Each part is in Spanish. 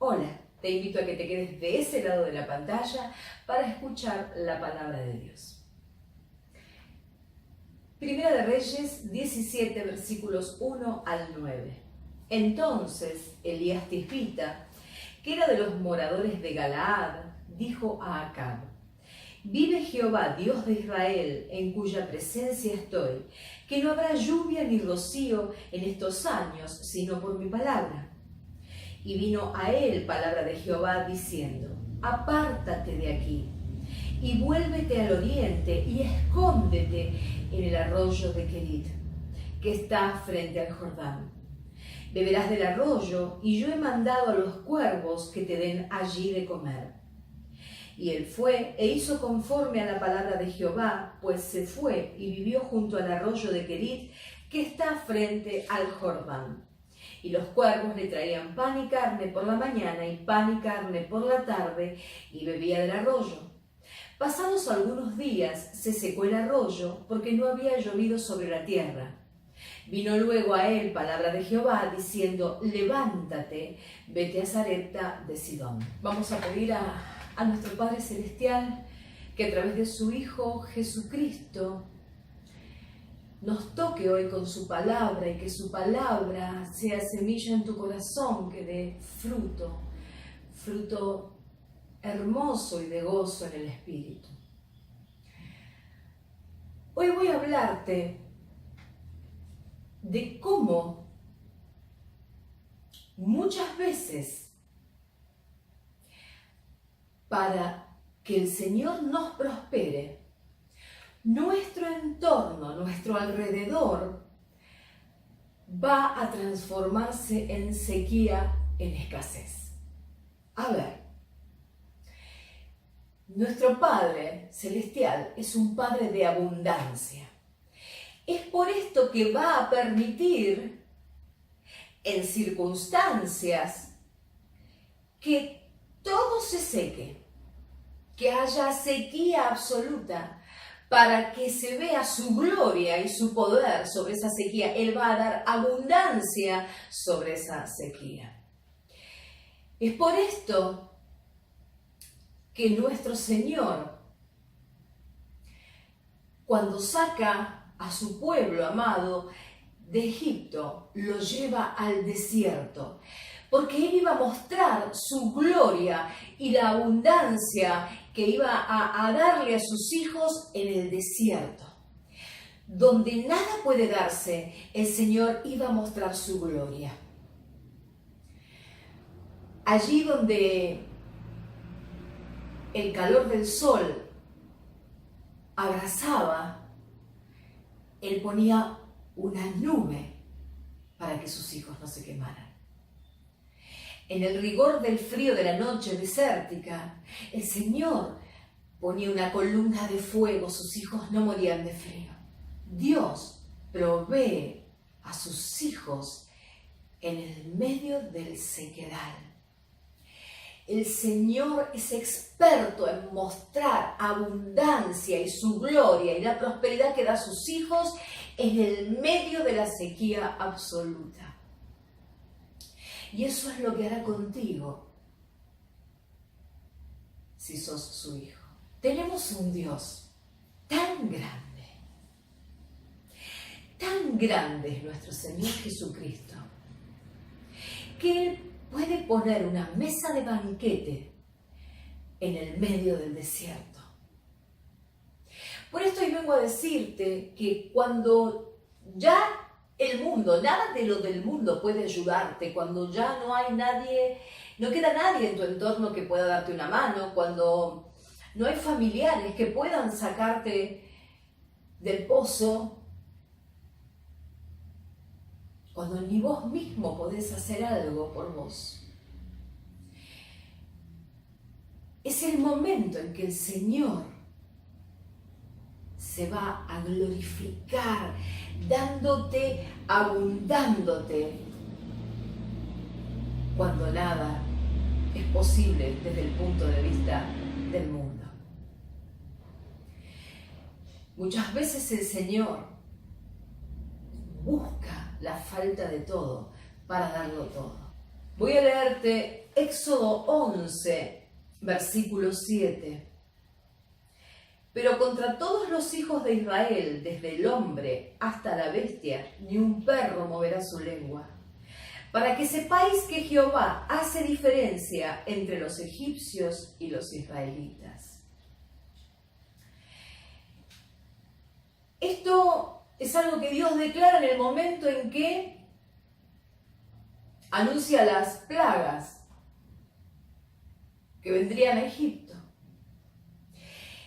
Hola, te invito a que te quedes de ese lado de la pantalla para escuchar la palabra de Dios. Primera de Reyes 17, versículos 1 al 9. Entonces Elías Tisbita, que era de los moradores de Galaad, dijo a Acab: Vive Jehová, Dios de Israel, en cuya presencia estoy, que no habrá lluvia ni rocío en estos años, sino por mi palabra. Y vino a él palabra de Jehová diciendo: Apártate de aquí, y vuélvete al oriente, y escóndete en el arroyo de Querit, que está frente al Jordán. Beberás del arroyo, y yo he mandado a los cuervos que te den allí de comer. Y él fue e hizo conforme a la palabra de Jehová, pues se fue y vivió junto al arroyo de Querit, que está frente al Jordán. Y los cuervos le traían pan y carne por la mañana y pan y carne por la tarde, y bebía del arroyo. Pasados algunos días se secó el arroyo, porque no había llovido sobre la tierra. Vino luego a él palabra de Jehová, diciendo: Levántate, vete a Sarepta de Sidón. Vamos a pedir a nuestro Padre Celestial que a través de su Hijo Jesucristo nos toque hoy con su palabra, y que su palabra sea semilla en tu corazón, que dé fruto hermoso y de gozo en el Espíritu. Hoy voy a hablarte de cómo muchas veces, para que el Señor nos prospere, nuestro entorno, nuestro alrededor, va a transformarse en sequía, en escasez. A ver, nuestro Padre Celestial es un Padre de abundancia. Es por esto que va a permitir, en circunstancias, que todo se seque, que haya sequía absoluta, para que se vea su gloria y su poder sobre esa sequía. Él va a dar abundancia sobre esa sequía. Es por esto que nuestro Señor, cuando saca a su pueblo amado de Egipto, lo lleva al desierto, porque Él iba a mostrar su gloria y la abundancia que iba a darle a sus hijos en el desierto. Donde nada puede darse, el Señor iba a mostrar su gloria. Allí donde el calor del sol abrasaba, Él ponía una nube para que sus hijos no se quemaran. En el rigor del frío de la noche desértica, el Señor ponía una columna de fuego, sus hijos no morían de frío. Dios provee a sus hijos en el medio del sequedal. El Señor es experto en mostrar abundancia y su gloria y la prosperidad que da a sus hijos en el medio de la sequía absoluta. Y eso es lo que hará contigo si sos su hijo. Tenemos un Dios tan grande es nuestro Señor Jesucristo, que Él puede poner una mesa de banquete en el medio del desierto. Por esto hoy vengo a decirte que cuando ya el mundo, nada de lo del mundo puede ayudarte, cuando ya no hay nadie, no queda nadie en tu entorno que pueda darte una mano, cuando no hay familiares que puedan sacarte del pozo, cuando ni vos mismo podés hacer algo por vos. Es el momento en que el Señor se va a glorificar, dándote, abundándote, cuando nada es posible desde el punto de vista del mundo. Muchas veces el Señor busca la falta de todo para darlo todo. Voy a leerte Éxodo 11, versículo 7. Pero contra todos los hijos de Israel, desde el hombre hasta la bestia, ni un perro moverá su lengua, para que sepáis que Jehová hace diferencia entre los egipcios y los israelitas. Esto es algo que Dios declara en el momento en que anuncia las plagas que vendrían a Egipto.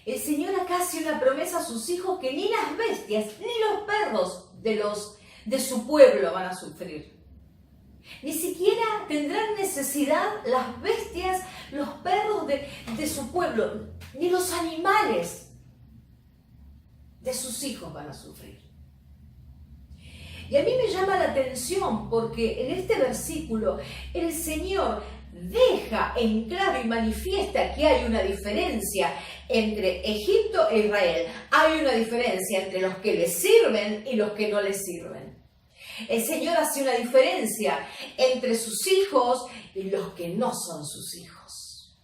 El Señor acá hace una promesa a sus hijos que ni las bestias ni los perros de su pueblo van a sufrir. Ni siquiera tendrán necesidad las bestias, los perros de su pueblo, ni los animales de sus hijos van a sufrir. Y a mí me llama la atención porque en este versículo el Señor deja en claro y manifiesta que hay una diferencia entre Egipto e Israel. Hay una diferencia entre los que le sirven y los que no le sirven. El Señor hace una diferencia entre sus hijos y los que no son sus hijos.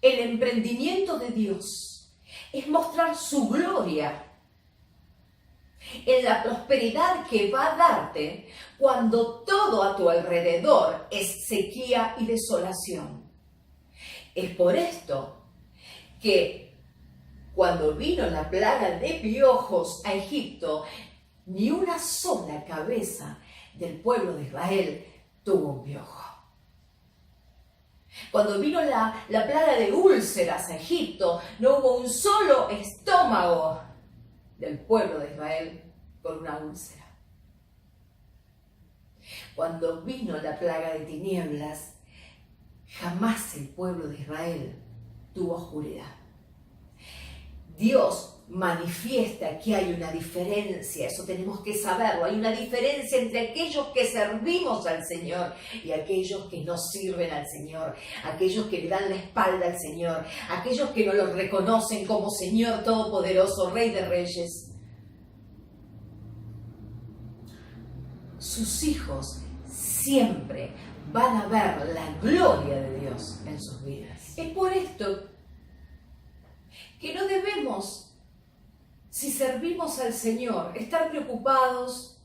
El emprendimiento de Dios es mostrar su gloria en la prosperidad que va a darte cuando todo a tu alrededor es sequía y desolación. Es por esto que cuando vino la plaga de piojos a Egipto, ni una sola cabeza del pueblo de Israel tuvo un piojo. Cuando vino la plaga de úlceras a Egipto, no hubo un solo estómago del pueblo de Israel con una úlcera. Cuando vino la plaga de tinieblas, jamás el pueblo de Israel tuvo oscuridad. Dios manifiesta que hay una diferencia, eso tenemos que saberlo. Hay una diferencia entre aquellos que servimos al Señor y aquellos que no sirven al Señor, aquellos que le dan la espalda al Señor, aquellos que no lo reconocen como Señor Todopoderoso, Rey de Reyes. Sus hijos siempre van a ver la gloria de Dios en sus vidas. Es por esto que no debemos, si servimos al Señor, estar preocupados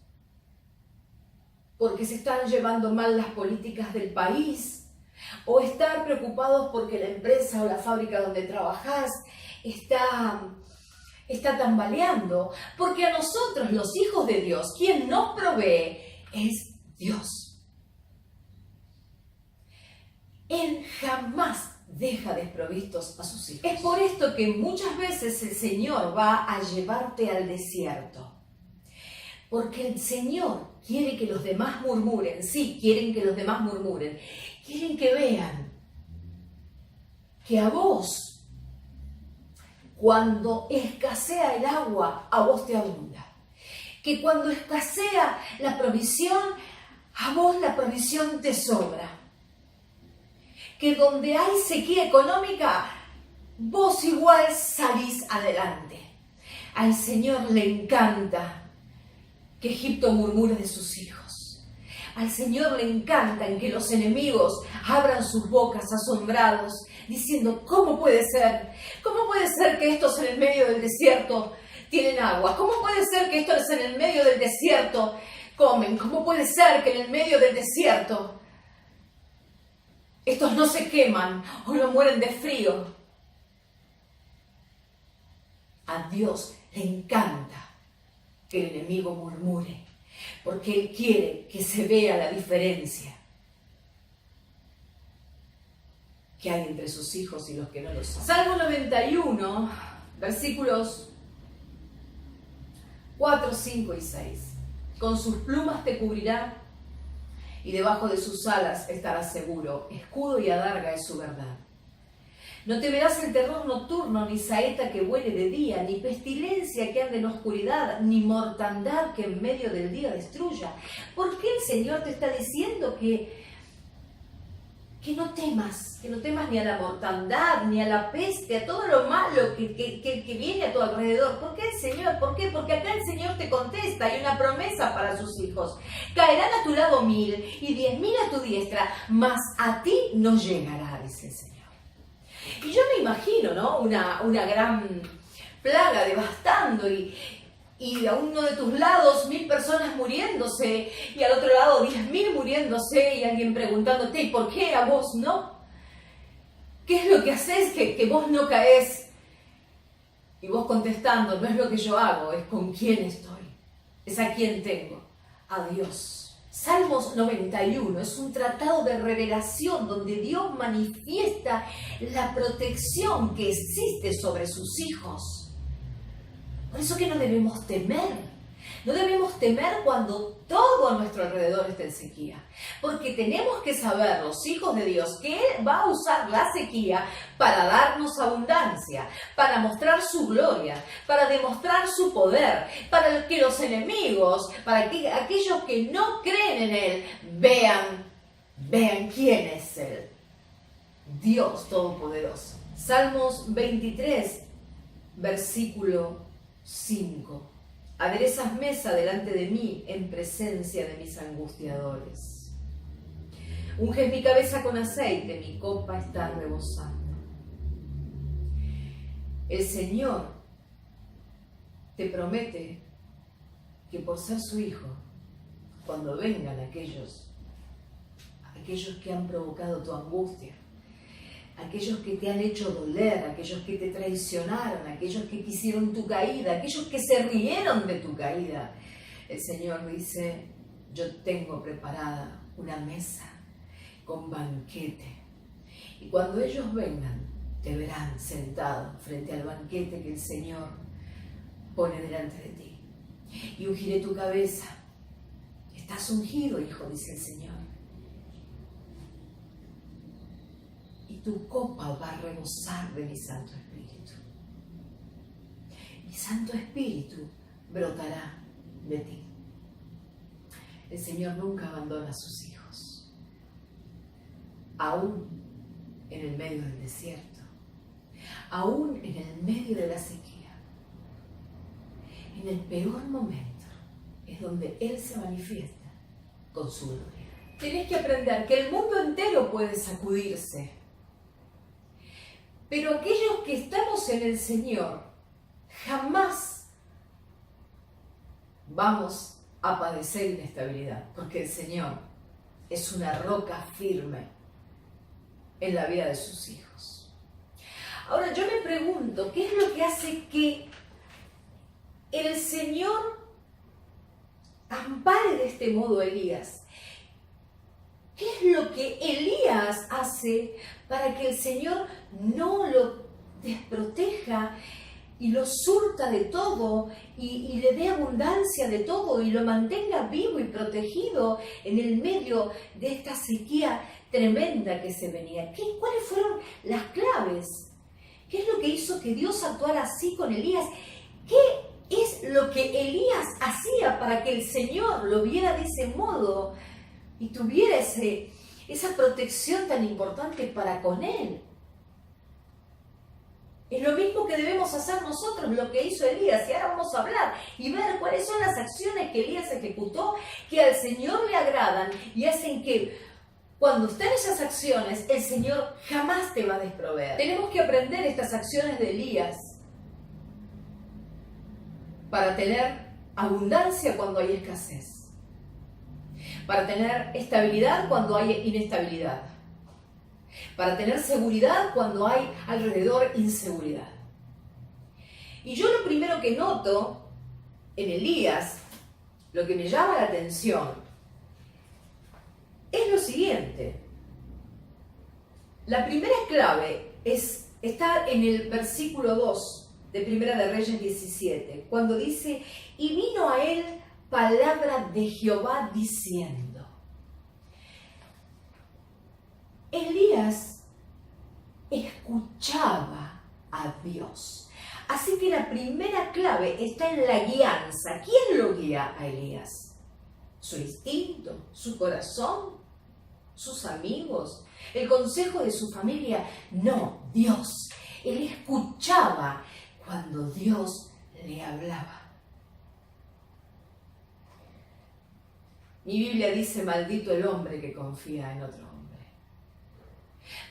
porque se están llevando mal las políticas del país, o estar preocupados porque la empresa o la fábrica donde trabajas está tambaleando, porque a nosotros, los hijos de Dios, quien nos provee es Dios. Él jamás deja desprovistos a sus hijos. Es por esto que muchas veces el Señor va a llevarte al desierto. Porque el Señor quiere que los demás murmuren. Sí, quieren que los demás murmuren. Quieren que vean que a vos, cuando escasea el agua, a vos te abunda. Que cuando escasea la provisión, a vos la provisión te sobra. Que donde hay sequía económica, vos igual salís adelante. Al Señor le encanta que Egipto murmure de sus hijos. Al Señor le encanta en que los enemigos abran sus bocas asombrados, diciendo, ¿cómo puede ser? ¿Cómo puede ser que estos en el medio del desierto tienen agua? ¿Cómo puede ser que estos en el medio del desierto comen? ¿Cómo puede ser que en el medio del desierto estos no se queman o no mueren de frío? A Dios le encanta que el enemigo murmure, porque Él quiere que se vea la diferencia que hay entre sus hijos y los que no lo son. Salmo 91, versículos 4, 5 y 6. Con sus plumas te cubrirá y debajo de sus alas estarás seguro. Escudo y adarga es su verdad. No temerás el terror nocturno, ni saeta que vuele de día, ni pestilencia que ande en oscuridad, ni mortandad que en medio del día destruya. ¿Por qué el Señor te está diciendo que que no temas ni a la mortandad, ni a la peste, a todo lo malo que viene a tu alrededor. ¿Por qué el Señor? ¿Por qué? Porque acá el Señor te contesta, hay una promesa para sus hijos. Caerán a tu lado 1000 y 10.000 a tu diestra, mas a ti no llegará, dice el Señor. Y yo me imagino, ¿no? Una gran plaga devastando y a uno de tus lados 1000 personas muriéndose y al otro lado 10.000 muriéndose y alguien preguntándote, ¿y por qué a vos no? ¿Qué es lo que haces que vos no caes? Y vos contestando, no es lo que yo hago, es con quién estoy, es a quién tengo, a Dios. Salmos 91 es un tratado de revelación donde Dios manifiesta la protección que existe sobre sus hijos. Por eso que no debemos temer. No debemos temer cuando todo a nuestro alrededor está en sequía. Porque tenemos que saber, los hijos de Dios, que Él va a usar la sequía para darnos abundancia, para mostrar su gloria, para demostrar su poder, para que los enemigos, para que aquellos que no creen en Él, vean quién es Él. Dios Todopoderoso. Salmos 23, versículo 5. Aderezas mesa delante de mí en presencia de mis angustiadores. Unges mi cabeza con aceite, mi copa está rebosando. El Señor te promete que por ser su hijo, cuando vengan aquellos que han provocado tu angustia, aquellos que te han hecho doler, aquellos que te traicionaron, aquellos que quisieron tu caída, aquellos que se rieron de tu caída. El Señor dice, yo tengo preparada una mesa con banquete. Y cuando ellos vengan, te verán sentado frente al banquete que el Señor pone delante de ti. Y ungiré tu cabeza. Estás ungido, hijo, dice el Señor. Tu copa va a rebosar de mi Santo Espíritu. Mi Santo Espíritu brotará de ti. El Señor nunca abandona a sus hijos, aún en el medio del desierto, aún en el medio de la sequía. En el peor momento es donde Él se manifiesta con su gloria. Tienes que aprender que el mundo entero puede sacudirse, pero aquellos que estamos en el Señor, jamás vamos a padecer inestabilidad, porque el Señor es una roca firme en la vida de sus hijos. Ahora yo me pregunto, ¿qué es lo que hace que el Señor ampare de este modo a Elías? ¿Qué es lo que Elías hace para que el Señor no lo desproteja y lo surta de todo y le dé abundancia de todo y lo mantenga vivo y protegido en el medio de esta sequía tremenda que se venía? ¿Cuáles fueron las claves? ¿Qué es lo que hizo que Dios actuara así con Elías? ¿Qué es lo que Elías hacía para que el Señor lo viera de ese modo y tuviera esa protección tan importante para con él? Es lo mismo que debemos hacer nosotros, lo que hizo Elías. Y ahora vamos a hablar y ver cuáles son las acciones que Elías ejecutó que al Señor le agradan y hacen que cuando estén esas acciones, el Señor jamás te va a desproveer. Tenemos que aprender estas acciones de Elías para tener abundancia cuando hay escasez, para tener estabilidad cuando hay inestabilidad, para tener seguridad cuando hay alrededor inseguridad. Y yo lo primero que noto en Elías, lo que me llama la atención, es lo siguiente. La primera clave está en el versículo 2 de Primera de Reyes 17, cuando dice, y vino a él palabra de Jehová diciendo. Elías escuchaba a Dios. Así que la primera clave está en la guianza. ¿Quién lo guía a Elías? ¿Su instinto? ¿Su corazón? sus amigos, el consejo de su familia. No, Dios. Él escuchaba cuando Dios le hablaba. Mi Biblia dice: maldito el hombre que confía en otro hombre.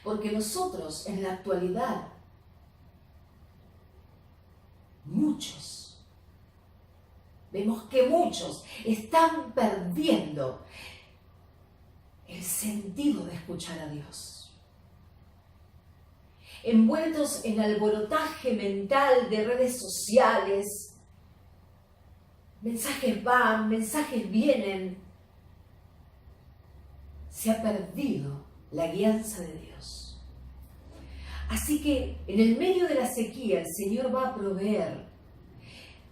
Porque nosotros en la actualidad, vemos que muchos están perdiendo el sentido de escuchar a Dios. Envueltos en alborotaje mental de redes sociales, mensajes van, mensajes vienen. Se ha perdido la guianza de Dios. Así que en el medio de la sequía el Señor va a proveer,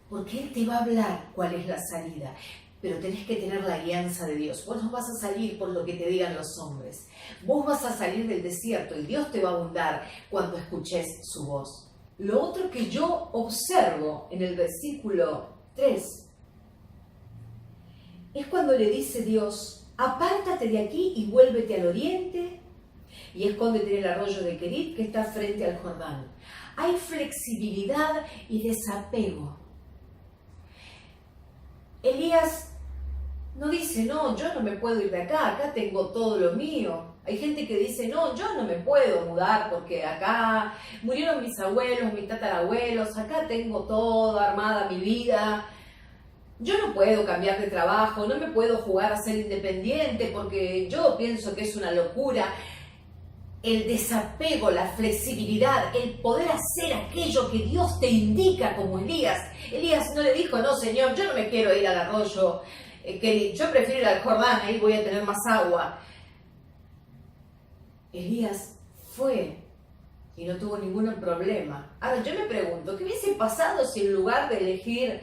porque Él te va a hablar cuál es la salida, pero tenés que tener la guianza de Dios. Vos no vas a salir por lo que te digan los hombres. Vos vas a salir del desierto y Dios te va a abundar cuando escuches su voz. Lo otro que yo observo en el versículo 3 es cuando le dice Dios: apártate de aquí y vuélvete al oriente y escóndete en el arroyo de Querit que está frente al Jordán. Hay flexibilidad y desapego. Elías no dice: no, yo no me puedo ir de acá, acá tengo todo lo mío. Hay gente que dice: no, yo no me puedo mudar porque acá murieron mis abuelos, mis tatarabuelos, acá tengo todo, armada mi vida. Yo no puedo cambiar de trabajo, no me puedo jugar a ser independiente porque yo pienso que es una locura. El desapego, la flexibilidad, el poder hacer aquello que Dios te indica, como Elías. Elías no le dijo: no, Señor, yo no me quiero ir al arroyo, que yo prefiero ir al Jordán, ahí voy a tener más agua. Elías fue y no tuvo ningún problema. Ahora yo me pregunto, ¿qué hubiese pasado si en lugar de elegir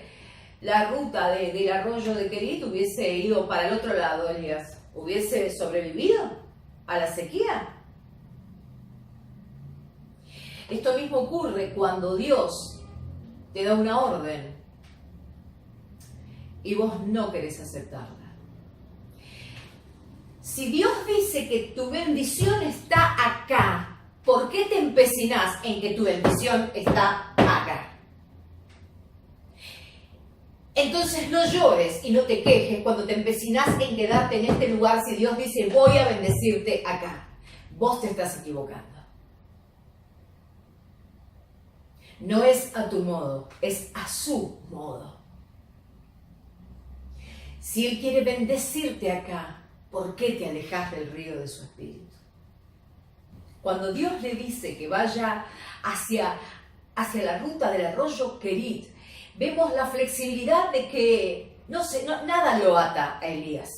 la ruta del arroyo de Querit hubiese ido para el otro lado, Elías? ¿Hubiese sobrevivido a la sequía? Esto mismo ocurre cuando Dios te da una orden y vos no querés aceptarla. Si Dios dice que tu bendición está acá, ¿por qué te empecinás en que tu bendición está acá? Entonces no llores y no te quejes cuando te empecinás en quedarte en este lugar si Dios dice: voy a bendecirte acá. Vos te estás equivocando. No es a tu modo, es a su modo. Si Él quiere bendecirte acá, ¿por qué te alejas del río de su espíritu? Cuando Dios le dice que vaya hacia la ruta del arroyo Querit, vemos la flexibilidad de que nada lo ata a Elías.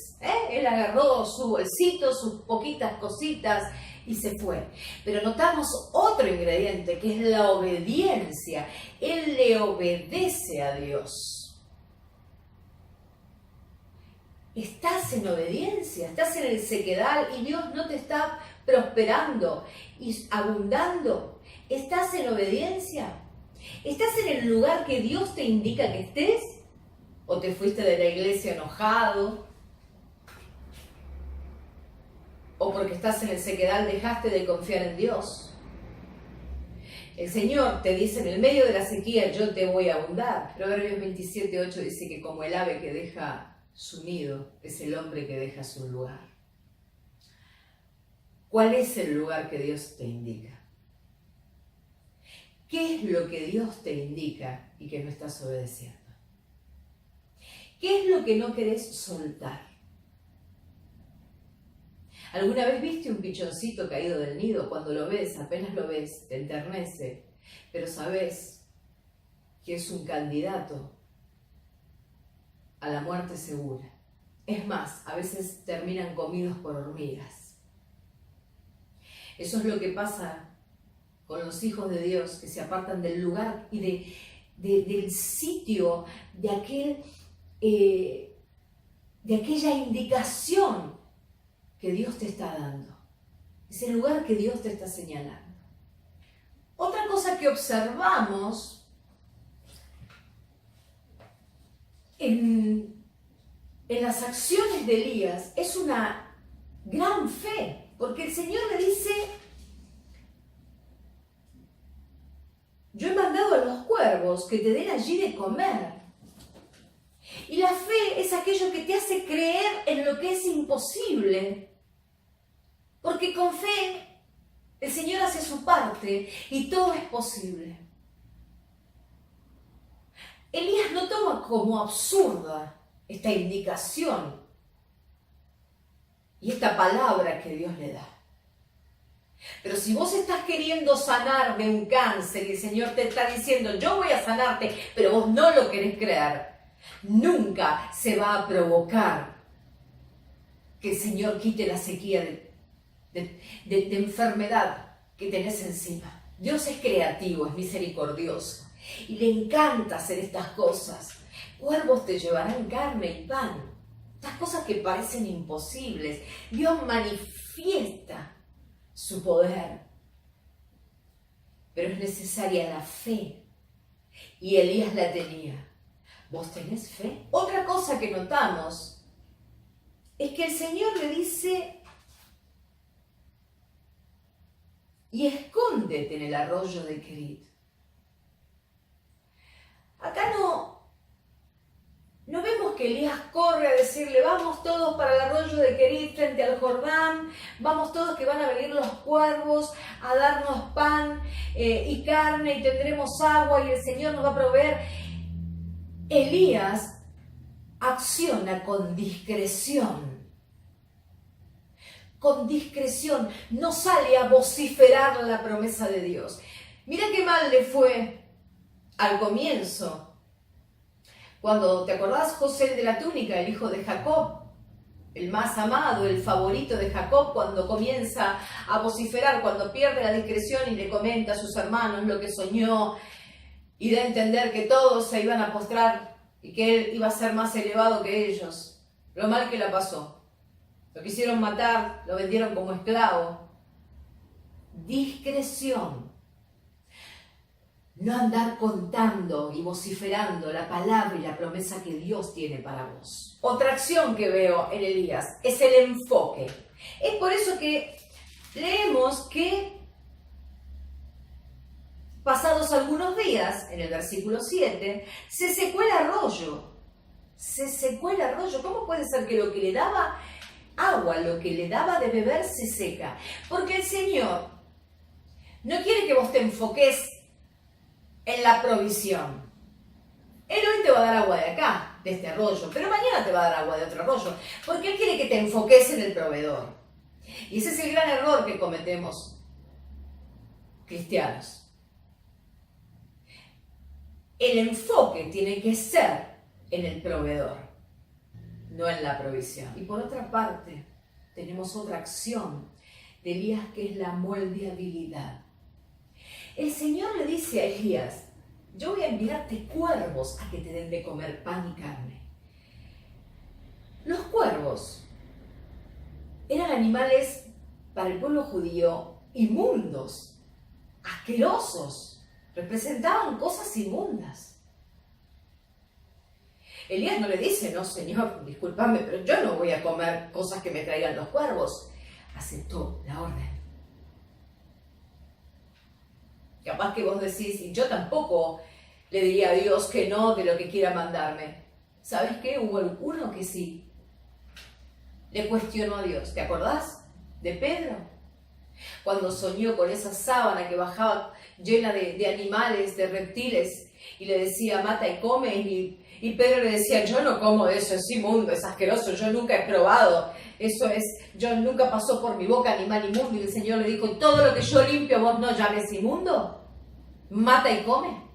Él agarró su bolsito, sus poquitas cositas y se fue. Pero notamos otro ingrediente, que es la obediencia. Él le obedece a Dios. Estás en obediencia, estás en el sequedal y Dios no te está prosperando y abundando. ¿Estás en obediencia? ¿Estás en el lugar que Dios te indica que estés? ¿O te fuiste de la iglesia enojado? ¿O porque estás en el sequedal dejaste de confiar en Dios? El Señor te dice: en el medio de la sequía yo te voy a abundar. Proverbios 27:8 dice que como el ave que deja su nido, es el hombre que deja su lugar. ¿Cuál es el lugar que Dios te indica? ¿Qué es lo que Dios te indica y que no estás obedeciendo? ¿Qué es lo que no querés soltar? ¿Alguna vez viste un pichoncito caído del nido? Cuando lo ves, apenas lo ves, te enternece, pero sabes que es un candidato a la muerte segura. Es más, a veces terminan comidos por hormigas. Eso es lo que pasa con los hijos de Dios, que se apartan del lugar y del sitio, de aquella indicación que Dios te está dando, ese lugar que Dios te está señalando. Otra cosa que observamos en las acciones de Elías es una gran fe, porque el Señor le dice, yo he mandado a los cuervos que te den allí de comer. Y la fe es aquello que te hace creer en lo que es imposible, porque con fe el Señor hace su parte y todo es posible. Elías no toma como absurda esta indicación y esta palabra que Dios le da. Pero si vos estás queriendo sanar de un cáncer y el Señor te está diciendo, yo voy a sanarte, pero vos no lo querés creer, nunca se va a provocar que el Señor quite la sequía de enfermedad que tenés encima. Dios es creativo, es misericordioso y le encanta hacer estas cosas. Cuervos te llevarán carne y pan. Estas cosas que parecen imposibles. Dios manifiesta su poder. Pero es necesaria la fe. Y Elías la tenía. ¿Vos tenés fe? Otra cosa que notamos es que el Señor le dice, y escóndete en el arroyo de Kerit. Acá no vemos que Elías corre a decirle, vamos todos para el arroyo de Kerit frente al Jordán, vamos todos que van a venir los cuervos a darnos pan y carne y tendremos agua y el Señor nos va a proveer. Elías acciona con discreción. Con discreción, no sale a vociferar la promesa de Dios. Mira qué mal le fue al comienzo. Cuando, ¿te acordás? José de la túnica, el hijo de Jacob, el más amado, el favorito de Jacob, cuando comienza a vociferar, cuando pierde la discreción y le comenta a sus hermanos lo que soñó y da a entender que todos se iban a postrar y que él iba a ser más elevado que ellos. Lo mal que la pasó. Lo quisieron matar, lo vendieron como esclavo. Discreción. No andar contando y vociferando la palabra y la promesa que Dios tiene para vos. Otra acción que veo en Elías es el enfoque. Es por eso que leemos que pasados algunos días, en el versículo 7, se secó el arroyo. Se secó el arroyo. ¿Cómo puede ser que lo que le daba agua, lo que le daba de beber, se seca? Porque el Señor no quiere que vos te enfoques en la provisión. Él hoy te va a dar agua de acá, de este arroyo, pero mañana te va a dar agua de otro arroyo, porque Él quiere que te enfoques en el proveedor. Y ese es el gran error que cometemos cristianos. El enfoque tiene que ser en el proveedor, no en la provisión. Y por otra parte, tenemos otra acción de Elías que es la moldeabilidad. El Señor le dice a Elías, yo voy a enviarte cuervos a que te den de comer pan y carne. Los cuervos eran animales para el pueblo judío inmundos, asquerosos, representaban cosas inmundas. Elías no le dice, no Señor, discúlpame, pero yo no voy a comer cosas que me traigan los cuervos. Aceptó la orden. Capaz que vos decís, y yo tampoco le diría a Dios que no de lo que quiera mandarme. ¿Sabes qué? Hubo uno que sí. Le cuestionó a Dios. ¿Te acordás de Pedro? Cuando soñó con esa sábana que bajaba llena de animales, de reptiles, y le decía, mata y come, y Pedro le decía, yo no como de eso, es inmundo, es asqueroso, yo nunca he probado, yo nunca pasó por mi boca animal inmundo. Y el Señor le dijo, todo lo que yo limpio vos no llames inmundo, mata y come.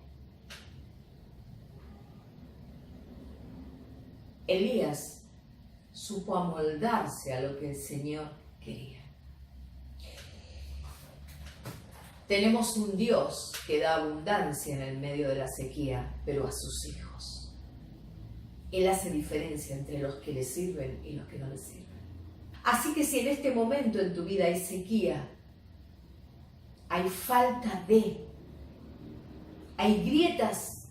Elías supo amoldarse a lo que el Señor quería. Tenemos un Dios que da abundancia en el medio de la sequía, pero a sus hijos. Él hace diferencia entre los que le sirven y los que no le sirven. Así que si en este momento en tu vida hay sequía, hay falta de, hay grietas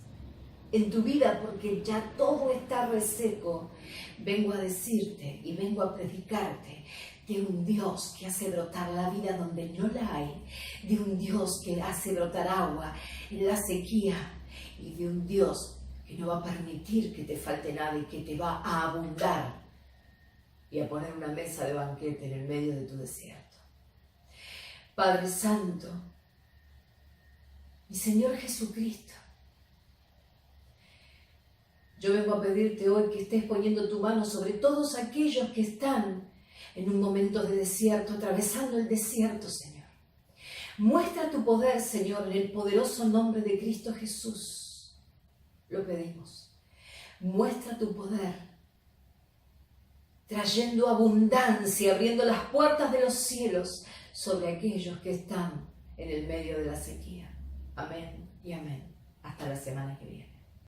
en tu vida porque ya todo está reseco, vengo a decirte y vengo a predicarte de un Dios que hace brotar la vida donde no la hay, de un Dios que hace brotar agua en la sequía y de un Dios que no va a permitir que te falte nada y que te va a abundar y a poner una mesa de banquete en el medio de tu desierto. Padre Santo, mi Señor Jesucristo, yo vengo a pedirte hoy que estés poniendo tu mano sobre todos aquellos que están en un momento de desierto, atravesando el desierto, Señor. Muestra tu poder, Señor, en el poderoso nombre de Cristo Jesús. Lo pedimos. Muestra tu poder, trayendo abundancia, abriendo las puertas de los cielos sobre aquellos que están en el medio de la sequía. Amén y amén. Hasta la semana que viene.